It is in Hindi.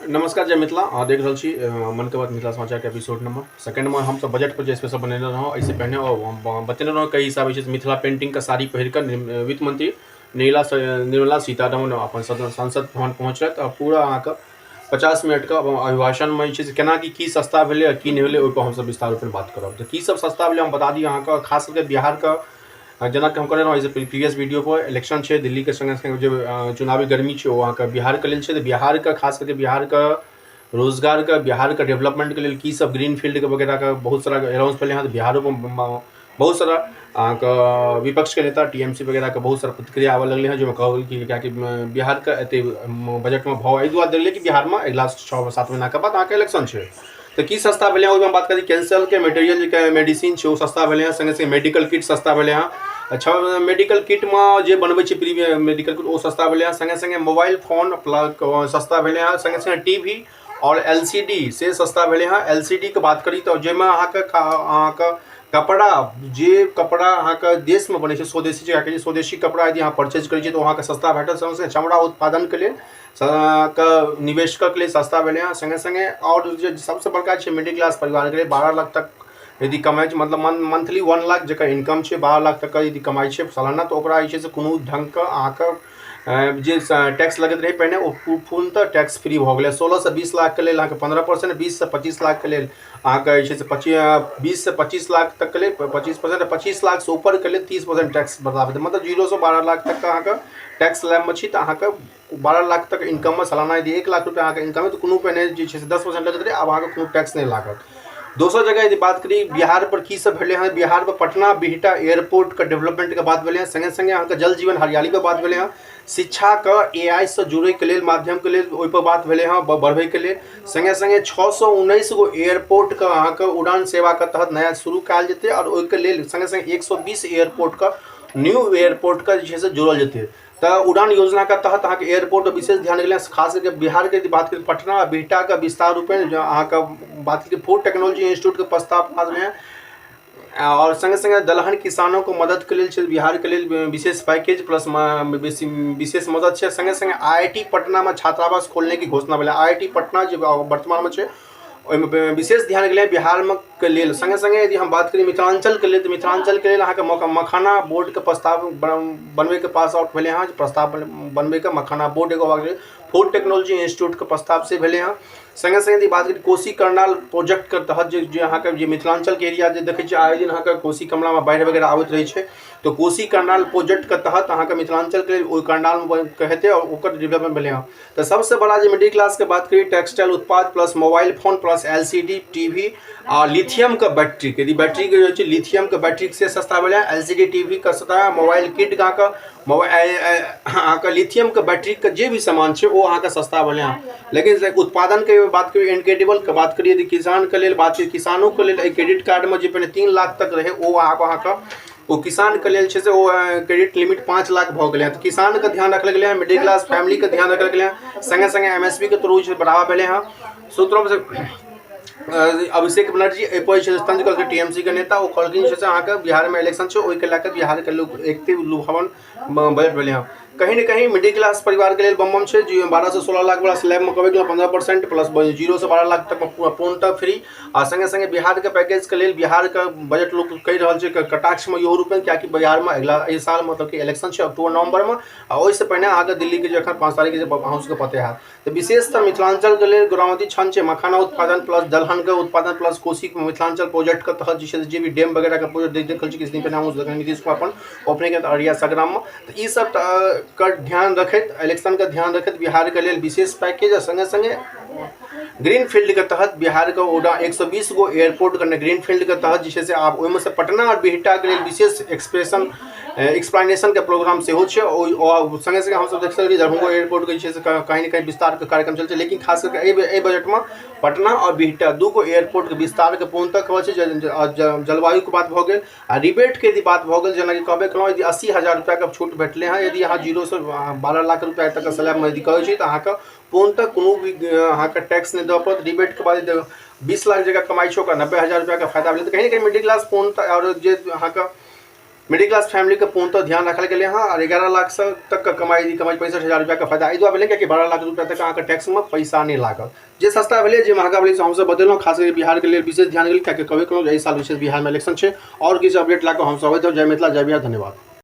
नमस्कार, जय मिथिला। देख रहल छी मन की बात मिथिला समाचार के एपिसोड नंबर सेकंड में हम सब बजट पर जे स्पेशल बनेने रहौं। ऐसे पहले हम बतेने रहौं कई हिसाब से मिथिला पेंटिंग का साड़ी पहिर कर वित्त मंत्री निर्मला सीतारमण अपन संसद भवन पहुँचलथि और पूरा अहाँके 50 मिनट का अभिभाषण में केना की सस्ता भेलै की नहीं भेलै ओहि पर हम सब विस्तार रूप में बात करब। तो की सब सस्ता भेलै हम बता दी अहाँके, खास करके बिहार का जना कि हम करे रहा प्रीवियस वीडियो पर इलेक्शन है दिल्ली के संगे संगे जो चुनावी गर्मी है वो अहाँ बिहार के लेल है। तो बिहार का खास करके बिहार का रोजगार का बिहार का डेवलपमेंट के लिए की सब ग्रीन फील्ड के वगैरह का बहुत सारा अनाउंस पहले यहाँ तो बिहारों में बहुत सारा अहाँके विपक्ष के नेता टीएमसी वगैरह के बहुत सारा प्रतिक्रिया आवे लगले हैं, जो कहल कि क्या कि बिहार का एते बजट में भाव एहि दुआरे दिले कि बिहार में अगला 6-7 महीना के बाद अहाँके इलेक्शन है। तो की सस्ता भेलै ओहिमे बात करी कैंसर के मटेरियल के मेडिसिन है वो सस्ता भेलै, संगे संगे मेडिकल किट सस्ता भेलै। अच्छा, मेडिकल किट में जे बनबै छै प्रीमियम मेडिकल किट वो सस्ता भेलै। संगे संगे मोबाइल फोन प्लग सस्ता भेलै। संगे संगे टीवी और एलसीडी से सस्ता भेलै। एलसीडी के बात करी तो जेमे अहाँके कपड़ा जे कपड़ा अहाँके देश में बने स्वदेशी स्वदेशी कपड़ा यदि अहाँ परचेज करै छियै तो अहाँके सस्ता भेटत। संगे संगे चमड़ा उत्पादन के लिए निवेशक के लिए सस्ता भेलै। संगे संगे और जो सबसे बड़का है मिडिल क्लास परिवार के लिए 12 लाख तक यदि कमाई मतलब मंथली 1 लाख जकर इनकम है 12 लाख तक यदि कमाई है सालाना, तो ओकरा जे से कोनो ढंग के अहाँके जे टैक्स लगत रहे पहले वो पूर्णतः टैक्स फ्री हो गया। 16 से 20 लाख के लिए अहाँके 15%, 20 से 25 लाख के लिए अहाँके जे से 20 से 25 लाख तक के लिए 25%, 25 लाख से ऊपर के लिए 30% टैक्स बर्दाश्त, मतलब 0 से 12 लाख तक का अहाँके टैक्स लैब में छी। तो अहाँके 12 लाख तक इनकम में सालाना यदि 1 लाख रुपया अहाँके इनकम है तो कोनो पहिने जे छै से 10% लगत रहे, अब अहाँके कोनो टैक्स नहीं लागत। दोसर जगह यदि बात करी बिहार पर की सब भेले हैं, बिहार पर पटना बिहटा एयरपोर्ट का डेवलपमेंट के बात भेले हैं। संगे संगे अहाँके जल जीवन हरियाली पर बात भेले हैं। शिक्षा का एआई से जुड़े के लिए माध्यम के लिए ओहि पर बात भेले हैं बढ़े के लिए। संगे संगे 619 गो एयरपोर्ट का अहाँके उड़ान सेवा के तहत नया शुरू कयल जेतै और ओहिके लेल संगे संगे 120 एयरपोर्ट का न्यू एयरपोर्ट का जे से जोड़ल जेतै। तो उड़ान योजना का तहत अहाँके एयरपोर्ट पर विशेष ध्यान देल, खास करके बिहार के बात करें पटना और बिहटा का विस्तार रूप में अहाँके बात करें फूड टेक्नोलॉजी इंस्टीट्यूट के प्रस्ताव पास में है। और संगे संगे दलहन किसानों को मदद के लिए बिहार के लिए विशेष पैकेज प्लस विशेष मदद है। संगे संगे आईआईटी पटना में छात्रावास खोलने की घोषणा भेल। आईआईटी पटना जो वर्तमान में है ओहिमे विशेष ध्यान गेलै बिहार में के लिए। संगे संगे यदि हम बात करी मिथिलांचल के लिए तो मिथिलांचल के लिए अहाँके मखाना बोर्ड के प्रस्ताव बनबे के पास आउट भेले हैं। प्रस्ताव बनबे के मखाना बोर्ड एगो फूड टेक्नोलॉजी इंस्टीट्यूट के प्रस्ताव से भेले हैं। संगे संगे यदि बात करी कोसी करनाल प्रोजेक्ट के तहत जो अहाँके जे मिथिलांचल के एरिया जे देखै छियै आए दिन अहाँके कोसी कमला में बाढ़ि वगैरह आबैत रहै छै, तो कोसी करनाल प्रोजेक्ट के तहत अहाँके मिथिलांचल के ओहि करनाल में हेतै और ओकर डेवलपमेंट भेलै हैं। तो सबसे बड़ा जो मिडिल क्लास के बात करी टेक्सटाइल उत्पाद plus mobile phone plus LCD TV और लिथियम का बैटरी यदि बैटरी के जो लिथियम के बैटरी से सस्ता भेलै। एलसीडी टीवी का सस्ता, मोबाइल किट का मोबाइल लिथियम के बैटरी के जे भी सामान है वो अहाँके सस्ता भेलै हैं। लेकिन उत्पादन के बात करिए इनक्रेडिबल के बात करिए यदि किसान के लिए बात करिए किसानों के लिए क्रेडिट कार्ड में जो पहले 3 लाख तक रहे वो अहाँके वो किसान के लिए से वो क्रेडिट लिमिट 5 लाख भ गए। तो किसान का ध्यान रखल गए, मिडिल क्लास फैमिली का ध्यान रखल गए। संगे संगे एमएसपी के थ्रू बढ़ावा भेले हैं। सूत्रों से अभिषेक बनर्जी तंज करके टीएमसी के नेता वो कहलखिन से अहाँके बिहार में इलेक्शन है ओहि के लेकर बिहार के लोग एक लुभावन बजट भेले हैं। कहीं ना कहीं मिडिल क्लास परिवार के लिए बम है जो 12 से 16 लाख वाला स्लैब में कवे 15% प्लस 0 से 12 लाख तक पूर्णतः फ्री। और संगे संगे बिहार के पैकेज के लिए बिहार का बजट लोग कही रहा है कटाक्ष में इहो रूप में क्या कि बिहार में अगला साल मतलब कि इलेक्शन है अक्टूबर नवंबर में और उससे पहले अहाँके दिल्ली के जो 5 तारीख के हाउस के पते है। तो विशेषतः मिथिलांचल के लिए गुरावती क्षण है मखाना उत्पादन प्लस दलहन के उत्पादन प्लस कोसी मिथिलांचल प्रोजेक्ट के तहत जो भी डैम वगैरह का प्रोजेक्ट देखल किस दिन पहले नीतीश कुमार ओपनिंग के अरिया संग्राम में। तो ये सब का ध्यान रखत इलेक्शन का ध्यान रखत बिहार के लिए विशेष पैकेज और संगे संगे ग्रीन फील्ड के तहत बिहार का उड़ा 120 गो एयरपोर्ट करने ग्रीन फील्ड के तहत जिससे आप ओहिमे से पटना और बिहटा के लिए विशेष एक्सप्लेनेशन के प्रोग्राम से हो और संगे संगे हम सब देख सकते दरभंगा एयरपोर्ट के कहीं ना कहीं विस्तार के कार्यक्रम चलते। लेकिन खास करके बजट में पटना और बिहटा 2 गो एयरपोर्ट के विस्तार के पूर्णतः जलवायु के बात भ गए। आ रिबेट के यदि बात भ गए जेना कि कहबे केलहुँ यदि 80,000 रुपया के छूट भेटले हैं यदि अहाँ 0 से 12 लाख रुपया तक स्लैब में यदि कहै छी तो अहाँके पूर्णतः कोनो भी अहाँके टैक्स नहीं देबऽ पड़त। रिबेट के बाद 20 लाख जगह कमाई छो का 90,000 रुपया का फायदा भेल। तो कहीं ना कहीं मिडिल क्लास पूर्णतः और जे अहाँके मिडिल क्लास फैमिली का पूर्णतः ध्यान रखल गेलै हाँ और 11 लाख से तक का कमाई 65,000 रुपया का फायदा एहि दुआरे भेलै कि 12 लाख रुपया तक अहाँके टैक्स में पैसा नहीं लागल। जे सस्ता भेलै जे महंगा भेलै से हमसब बतेलहुँ, खास करके बिहार के लिए विशेष ध्यान गेल, कियाकि कहबे केलहुँ जे एहि साल विशेष बिहार में इलेक्शन छै और किछु अपडेट लऽ कऽ हमसब अबैत रहब। जय मिथिला, जय बिहार, धन्यवाद।